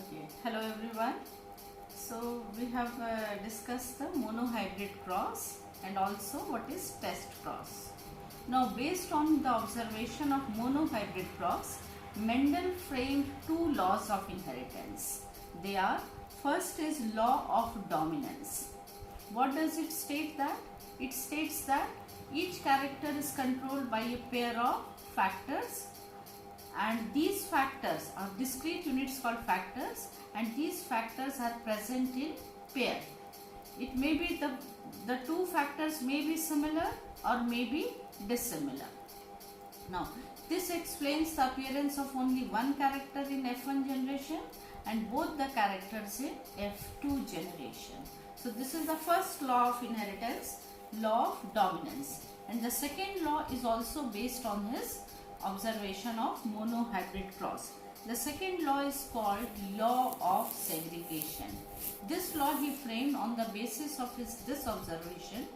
Okay, hello everyone. So we have discussed the monohybrid cross and also what is test cross. Now based on the observation of monohybrid cross, Mendel framed two laws of inheritance. They are, first is law of dominance. What does it state that? It states that each character is controlled by a pair of factors, and these factors are discrete units called factors, and these factors are present in pair. It may be the two factors may be similar or may be dissimilar. Now this explains the appearance of only one character in F1 generation and both the characters in F2 generation. So this is the first law of inheritance, law of dominance, and the second law is also based on his observation of monohybrid cross. The second law is called law of segregation. This law he framed on the basis of this observation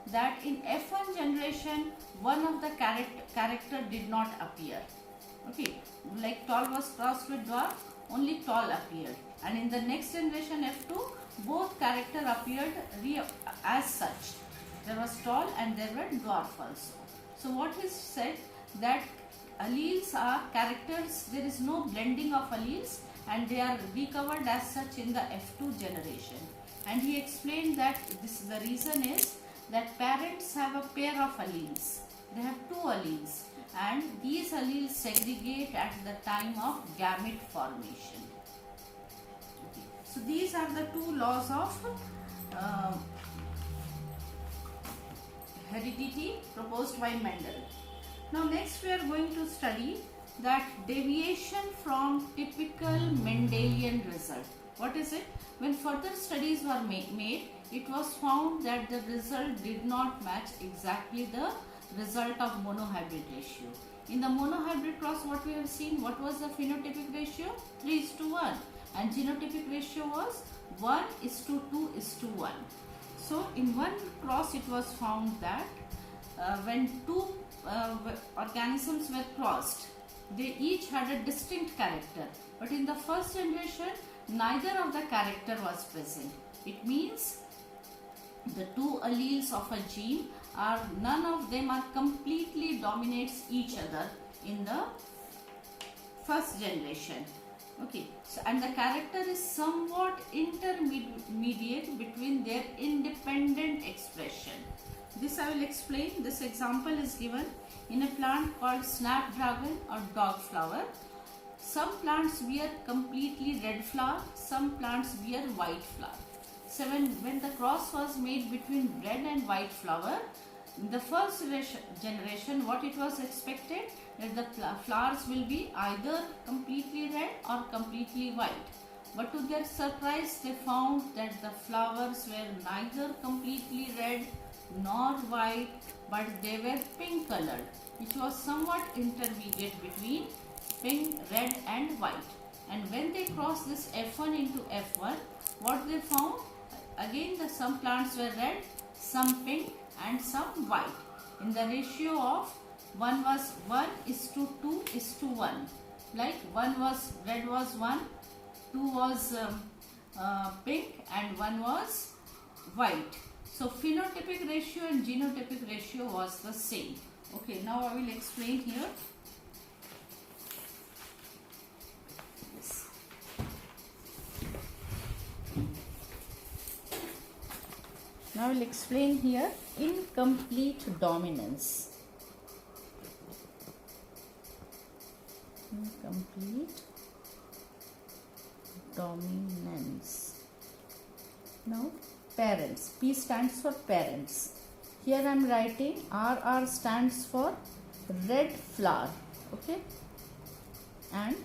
that in F1 generation one of the character did not appear. Okay, like tall was crossed with dwarf, only tall appeared, and in the next generation F2 both character appeared as such. There was tall and there were dwarf also. So what he said that alleles are characters, there is no blending of alleles and they are recovered as such in the F2 generation. And he explained that the reason is that parents have a pair of alleles. They have two alleles and these alleles segregate at the time of gamete formation. Okay. So these are the two laws of heredity proposed by Mendel. Now next we are going to study that deviation from typical Mendelian result. What is it? When further studies were made, it was found that the result did not match exactly the result of monohybrid ratio. In the monohybrid cross, what we have seen, what was the phenotypic ratio? 3:1, and genotypic ratio was 1:2:1. So in one cross it was found that when two organisms were crossed, they each had a distinct character, but in the first generation neither of the character was present. It means the two alleles of a gene are, none of them are completely dominates each other in the first generation. Okay, so and the character is somewhat intermediate between their independent expression. This I will explain. This example is given in a plant called snapdragon or dog flower. Some plants bear completely red flower, some plants bear white flower. So when the cross was made between red and white flower, in the first generation what it was expected that the flowers will be either completely red or completely white. But to their surprise they found that the flowers were neither completely red nor white, but they were pink colored, which was somewhat intermediate between pink, red and white. And when they crossed this F1 into F1, what they found? Again some plants were red, some pink and some white, in the ratio of 1:2:1. Like one was red was 1, 2 was pink and 1 was white. So phenotypic ratio and genotypic ratio was the same. Okay, now I will explain here. Yes. Now I will explain here incomplete dominance. Incomplete dominance. Now parents. P stands for parents. Here I am writing RR stands for red flower. Okay. And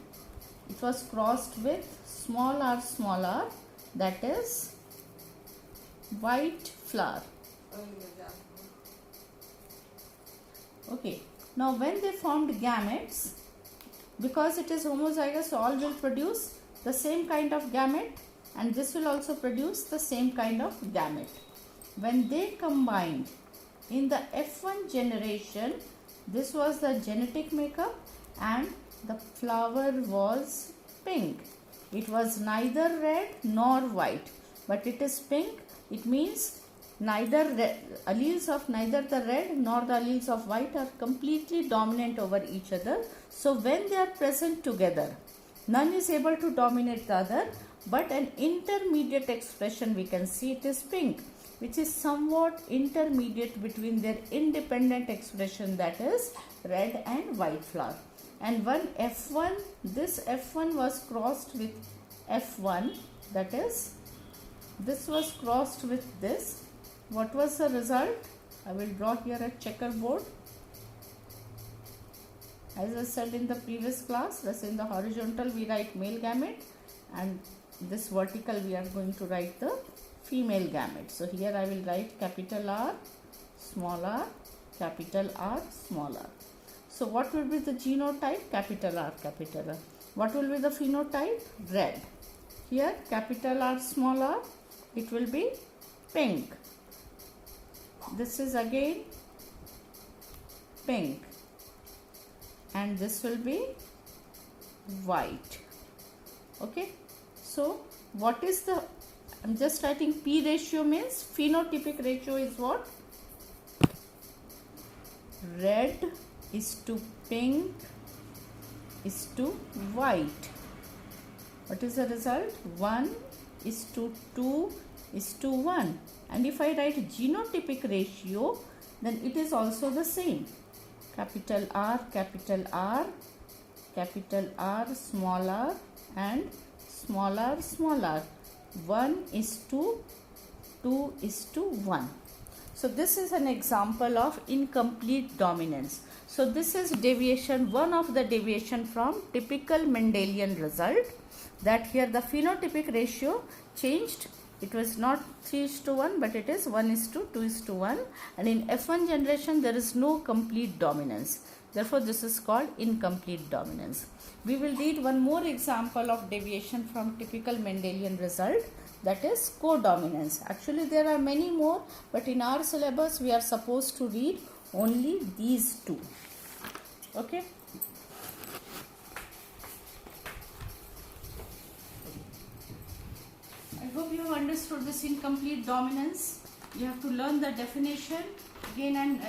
it was crossed with small r, that is white flower. Okay. Now when they formed gametes, because it is homozygous, all will produce the same kind of gamete, and this will also produce the same kind of gamete. When they combined in the F1 generation, this was the genetic makeup and the flower was pink. It was neither red nor white, but it is pink. It means alleles of neither the red nor the alleles of white are completely dominant over each other. So when they are present together, none is able to dominate the other, but an intermediate expression we can see, it is pink, which is somewhat intermediate between their independent expression, that is red and white flower. And one F1, this F1 was crossed with F1, that is this was crossed with this. What was the result? I will draw here a checkerboard. As I said in the previous class, thus in the horizontal we write male gamete, and this vertical we are going to write the female gamete. So here I will write capital R, small r, capital R, small r. So what will be the genotype? Capital R, capital R. What will be the phenotype? Red. Here capital R, small r, it will be pink. This is again pink, and this will be white. Okay, so what is the, I'm just writing P ratio, means phenotypic ratio is what? Red is to pink is to white. What is the result? 1 is to 2 is to 1. And if I write genotypic ratio, then it is also the same. Capital R, capital R, capital R, small r, and small r, small r. 1 is to 2 is to 1. So this is an example of incomplete dominance. So this is deviation, one of the deviation from typical Mendelian result, that here the phenotypic ratio changed. It was not 3:1, but it is 1:2:1, and in F1 generation there is no complete dominance. Therefore this is called incomplete dominance. We will read one more example of deviation from typical Mendelian result, that is codominance. Actually there are many more, but in our syllabus we are supposed to read only these two. Okay. I hope you have understood this incomplete dominance. You have to learn the definition again, and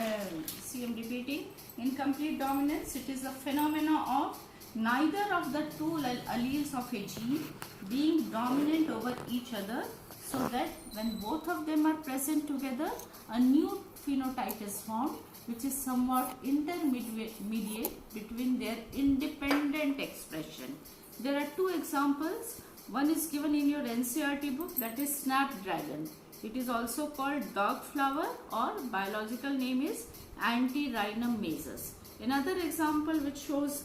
see, I am repeating. Incomplete dominance, it is a phenomena of neither of the two alleles of a gene being dominant over each other, so that when both of them are present together, a new phenotype is formed, which is somewhat intermediate between their independent expression. There are two examples. One is given in your NCERT book, that is snapdragon. It is also called dog flower, or biological name is Antirrhinum majus. Another example which shows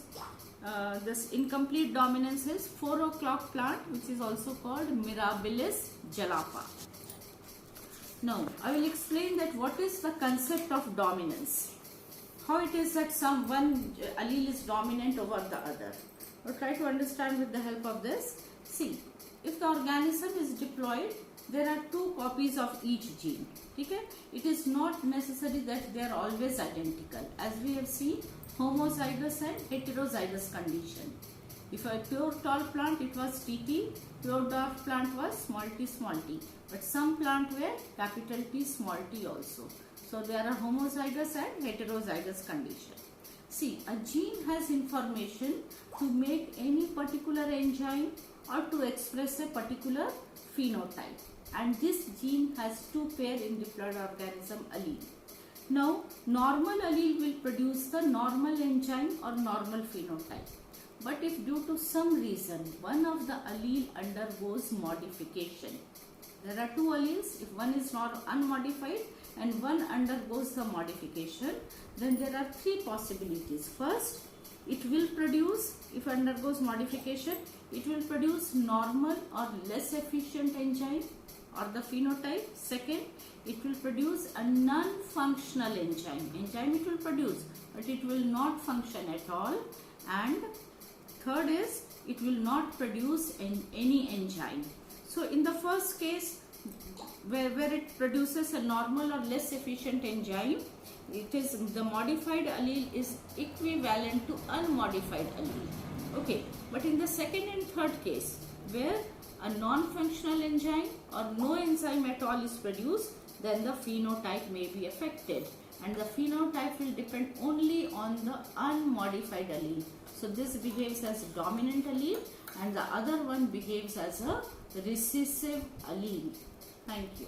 this incomplete dominance is 4 o'clock plant, which is also called Mirabilis jalapa. Now I will explain that what is the concept of dominance. How it is that one allele is dominant over the other. We'll try to understand with the help of this. See, if the organism is diploid, there are two copies of each gene. Okay? It is not necessary that they are always identical. As we have seen, homozygous and heterozygous condition. If a pure tall plant, it was TT, pure dwarf plant was small t, but some plant were capital T, small t also. So there are homozygous and heterozygous condition. See, a gene has information to make any particular enzyme or to express a particular phenotype, and this gene has two pair in diploid organism allele. Now, normal allele will produce the normal enzyme or normal phenotype, but if due to some reason one of the allele undergoes modification, there are two alleles, if one is not unmodified and one undergoes the modification, then there are three possibilities. First, it will produce, if undergoes modification, it will produce normal or less efficient enzyme or the phenotype. Second, it will produce a non-functional enzyme. Enzyme it will produce, but it will not function at all. And third is, it will not produce any enzyme. So in the first case, where it produces a normal or less efficient enzyme, it is the modified allele is equivalent to unmodified allele. Okay, but in the second and third case, where a non-functional enzyme or no enzyme at all is produced, then the phenotype may be affected, and the phenotype will depend only on the unmodified allele. So this behaves as dominant allele and the other one behaves as a recessive allele. Thank you.